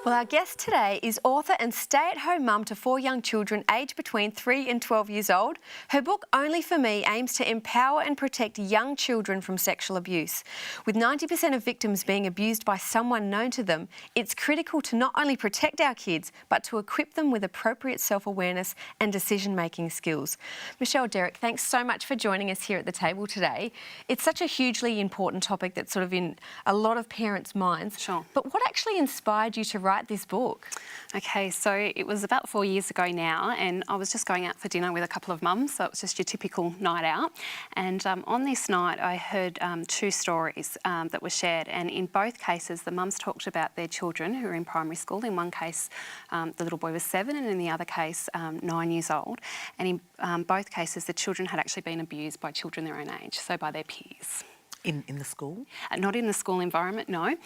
Well, our guest today is author and stay-at-home mum to 4 young children aged between 3 and 12 years old. Her book, Only for Me, aims to empower and protect young children from sexual abuse. With 90% of victims being abused by someone known to them, it's critical to not only protect our kids, but to equip them with appropriate self-awareness and decision-making skills. Michelle Derrig, thanks so much for joining us here at the table today. It's such a hugely important topic that's sort of in a lot of parents' minds. Sure. But what actually inspired you to write this book? Okay, so it was about 4 years ago now, and I was just going out for dinner with a couple of mums, so it was just your typical night out. And on this night, I heard 2 stories that were shared, and in both cases, the mums talked about their children who were in primary school. In one case, the little boy was 7, and in the other case, 9 years old. And in both cases, the children had actually been abused by children their own age, so by their peers. In the school? Not in the school environment, no.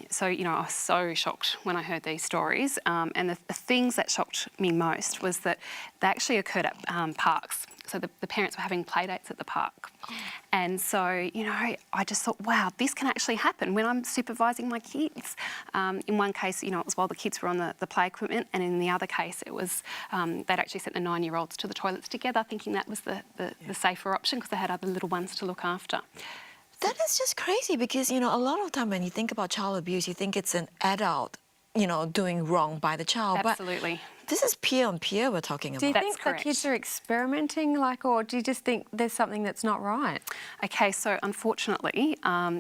So, you know, I was so shocked when I heard these stories. And the things that shocked me most was that they actually occurred at parks. So the parents were having play dates at the park. And so, you know, I just thought, wow, this can actually happen when I'm supervising my kids. In one case, you know, it was while the kids were on the play equipment, and in the other case, it was they'd actually sent the 9-year-olds to the toilets together, thinking that was the safer option because they had other little ones to look after. That is just crazy because, you know, a lot of time when you think about child abuse, you think it's an adult, you know, doing wrong by the child. Absolutely. But this is peer on peer we're talking about. Do you That's think correct. the kids are experimenting, or do you just think there's something that's not right? Okay, so unfortunately,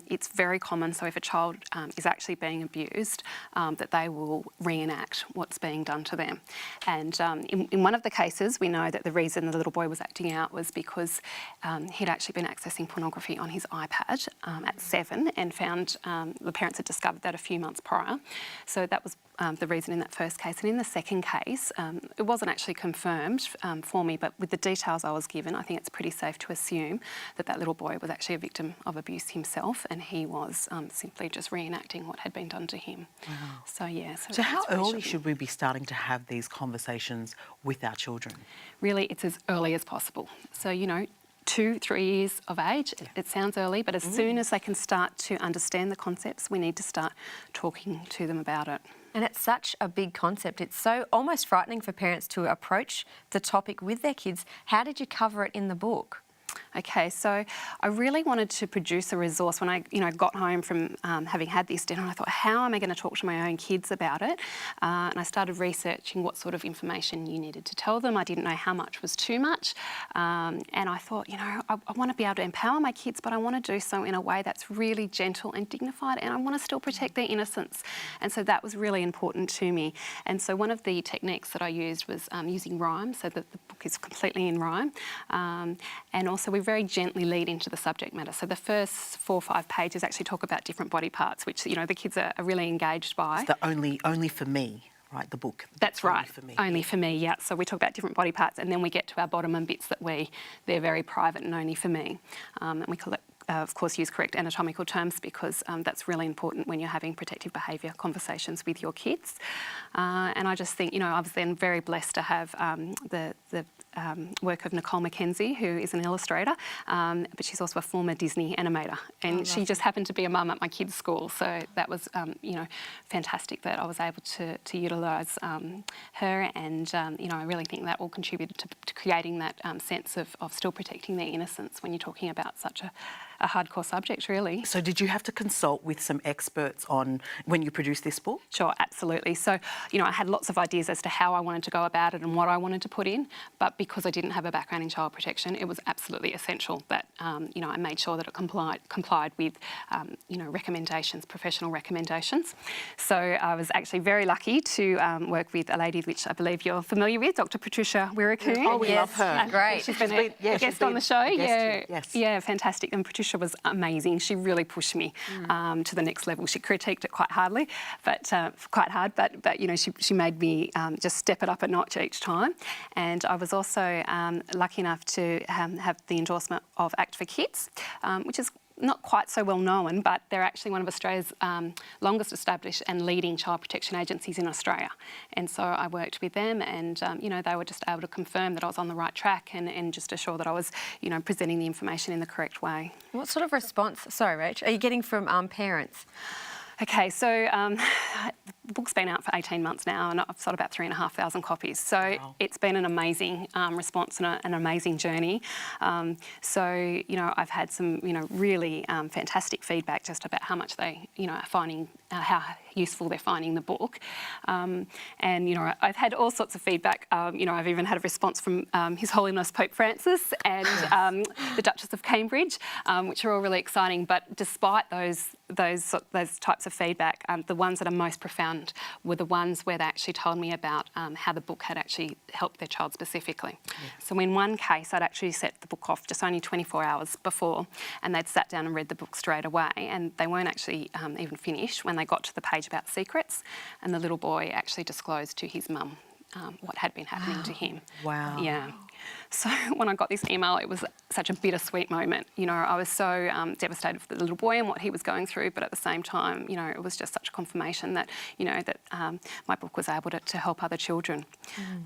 it's very common. So if a child is actually being abused, that they will reenact what's being done to them. And in one of the cases, we know that the reason the little boy was acting out was because he'd actually been accessing pornography on his iPad at 7 and found the parents had discovered that a few months prior. So that was the reason in that first case. And in the second case, it wasn't actually confirmed for me, but with the details I was given, I think it's pretty safe to assume that that little boy was actually a victim of abuse himself, and he was simply just reenacting what had been done to him. Wow. So, yeah. So how early should we be starting to have these conversations with our children? Really, it's as early as possible. So, you know, 2, 3 years of age, it sounds early, but as soon as they can start to understand the concepts, we need to start talking to them about it. And it's such a big concept. It's so almost frightening for parents to approach the topic with their kids. How did you cover it in the book? Okay, so I really wanted to produce a resource when I, got home from having had this dinner. I thought, how am I going to talk to my own kids about it? And I started researching what sort of information you needed to tell them. I didn't know how much was too much. And I thought, I want to be able to empower my kids, but I want to do so in a way that's really gentle and dignified, and I want to still protect their innocence. And so that was really important to me. And so one of the techniques that I used was using rhyme, so that the book is completely in rhyme. And also we very gently lead into the subject matter. So the first 4 or 5 pages actually talk about different body parts, which, the kids are really engaged by. It's the only for me, right, the book? That's right. Only for me. Only for me, yeah. So we talk about different body parts, and then we get to our bottom and bits that they're very private and only for me. And we of course, use correct anatomical terms because that's really important when you're having protective behaviour conversations with your kids. And I just think, I was then very blessed to have the work of Nicole Mackenzie, who is an illustrator, but she's also a former Disney animator. And she just happened to be a mum at my kids' school. So that was, fantastic that I was able to utilise her. And, I really think that all contributed to creating that sense of still protecting their innocence when you're talking about such a hardcore subject, really. So did you have to consult with some experts on when you produced this book? Sure, absolutely. So, I had lots of ideas as to how I wanted to go about it and what I wanted to put in, but because I didn't have a background in child protection, it was absolutely essential that, I made sure that it complied with, recommendations, professional recommendations. So I was actually very lucky to work with a lady which I believe you're familiar with, Dr. Patricia Wiraku. Oh, we love her. Great. She's been a guest on the show. Yes. Yeah, fantastic. And Patricia was amazing. She really pushed me to the next level. She critiqued it quite hard, but she made me just step it up a notch each time. And I was also lucky enough to have the endorsement of Act for Kids, which is not quite so well known, but they're actually one of Australia's longest established and leading child protection agencies in Australia. And so I worked with them, and they were just able to confirm that I was on the right track and just assure that I was, presenting the information in the correct way. What sort of response, sorry Rach, are you getting from parents? Okay, so the book's been out for 18 months now, and I've sold about 3,500 copies. So Wow. it's been an amazing response and an amazing journey. So, you know, I've had some, you know, really fantastic feedback just about how much they, you know, are finding, how useful they're finding the book. And, you know, I've had all sorts of feedback. You know, I've even had a response from His Holiness Pope Francis and the Duchess of Cambridge, which are all really exciting. But despite those types of feedback, the ones that are most profound were the ones where they actually told me about how the book had actually helped their child specifically. Yes. So in one case, I'd actually set the book off just only 24 hours before, and they'd sat down and read the book straight away, and they weren't actually even finished when they got to the page about secrets, and the little boy actually disclosed to his mum what had been happening to him. Wow. Yeah. So when I got this email, it was such a bittersweet moment. You know, I was so devastated for the little boy and what he was going through, but at the same time, you know, it was just such a confirmation that, you know, that my book was able to help other children.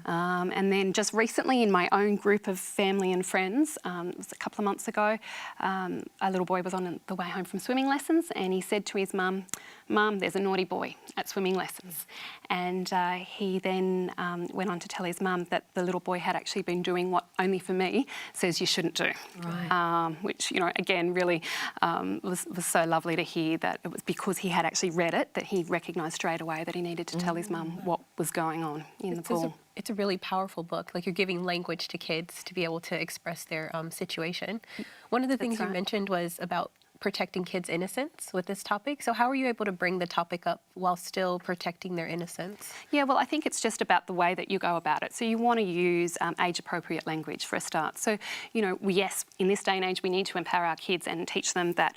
And then just recently in my own group of family and friends, it was a couple of months ago, a little boy was on the way home from swimming lessons, and he said to his mum, "Mum, there's a naughty boy at swimming lessons." And he then went on to tell his mum that the little boy had actually been doing what Only For Me says you shouldn't do. Right. Which, you know, again, really was so lovely to hear that it was because he had actually read it that he recognised straight away that he needed to tell his mum what was going on in the pool. It's a really powerful book. Like, you're giving language to kids to be able to express their situation. One of the things you mentioned was about protecting kids' innocence with this topic. So how are you able to bring the topic up while still protecting their innocence? Yeah, well, I think it's just about the way that you go about it. So you want to use age-appropriate language for a start. So, you know, yes, in this day and age, we need to empower our kids and teach them that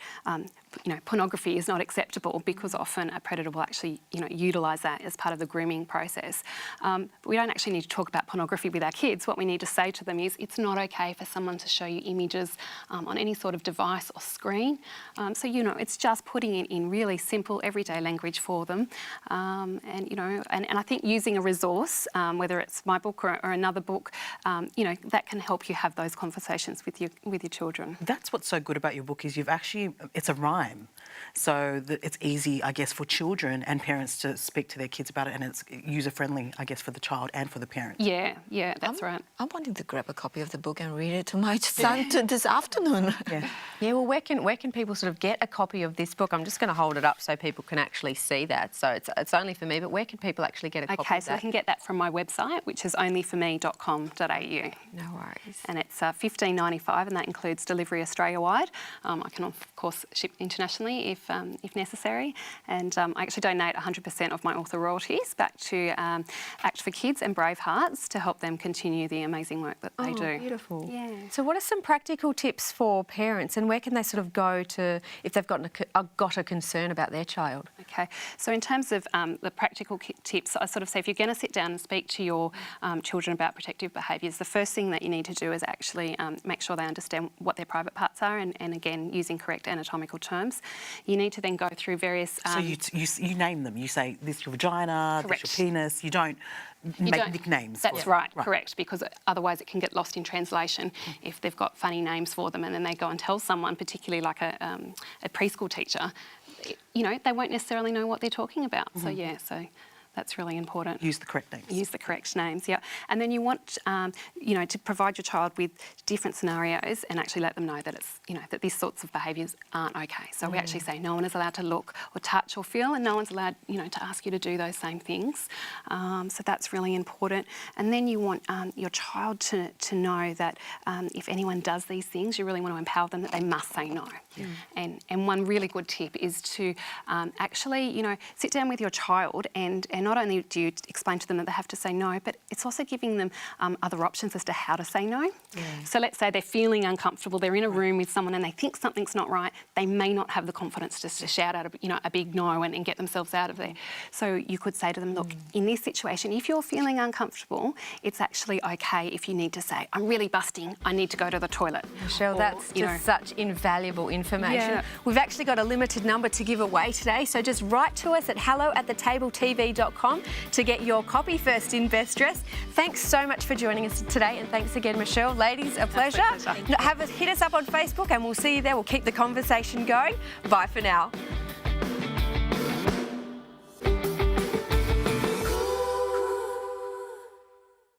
you know, pornography is not acceptable, because often a predator will actually, you know, utilise that as part of the grooming process. But we don't actually need to talk about pornography with our kids. What we need to say to them is it's not okay for someone to show you images on any sort of device or screen. So, you know, it's just putting it in really simple everyday language for them. And, you know, and I think using a resource, whether it's my book or another book, you know, that can help you have those conversations with your children. That's what's so good about your book is it's a rhyme. So that it's easy, I guess, for children and parents to speak to their kids about it, and it's user-friendly, I guess, for the child and for the parent. Yeah, that's right. I'm wanting to grab a copy of the book and read it to my son this afternoon. Yeah, well, where can people sort of get a copy of this book? I'm just going to hold it up so people can actually see that. So it's only for me, but where can people actually get a copy of that? Okay, so they can get that from my website, which is onlyforme.com.au. No worries. And it's $15.95, and that includes delivery Australia-wide. I can, of course, ship internationally if necessary. And I actually donate 100% of my author royalties back to Act for Kids and Brave Hearts to help them continue the amazing work that they do. Beautiful. Yeah. So what are some practical tips for parents, and where can they sort of go to if they've got a concern about their child? Okay, so in terms of the practical tips, I sort of say if you're going to sit down and speak to your children about protective behaviours, the first thing that you need to do is actually make sure they understand what their private parts are, and again, using correct anatomical terms. You need to then go through various... So you name them. You say, this is your vagina, correct. this is your penis. You don't make nicknames. That's right, correct, because otherwise it can get lost in translation if they've got funny names for them, and then they go and tell someone, particularly like a preschool teacher, you know, they won't necessarily know what they're talking about. So, yeah, so that's really important. Use the correct names. Use the correct names, yeah. And then you want, you know, to provide your child with different scenarios and actually let them know that it's, you know, that these sorts of behaviours aren't okay. So we actually say no one is allowed to look or touch or feel, and no one's allowed, you know, to ask you to do those same things. So that's really important. And then you want your child to know that if anyone does these things, you really want to empower them that they must say no. And one really good tip is to actually, you know, sit down with your child and not only do you explain to them that they have to say no, but it's also giving them other options as to how to say no. So let's say they're feeling uncomfortable, they're in a room with someone and they think something's not right, they may not have the confidence just to shout out a big no and get themselves out of there. So you could say to them, look, in this situation, if you're feeling uncomfortable, it's actually okay if you need to say, I'm really busting, I need to go to the toilet. Michelle, that's just such invaluable information. Yeah. We've actually got a limited number to give away today, so just write to us at hello@thetabletv.com to get your copy first in best dress. Thanks so much for joining us today, and thanks again, Michelle. Ladies, a pleasure. Hit us up on Facebook and we'll see you there. We'll keep the conversation going. Bye for now.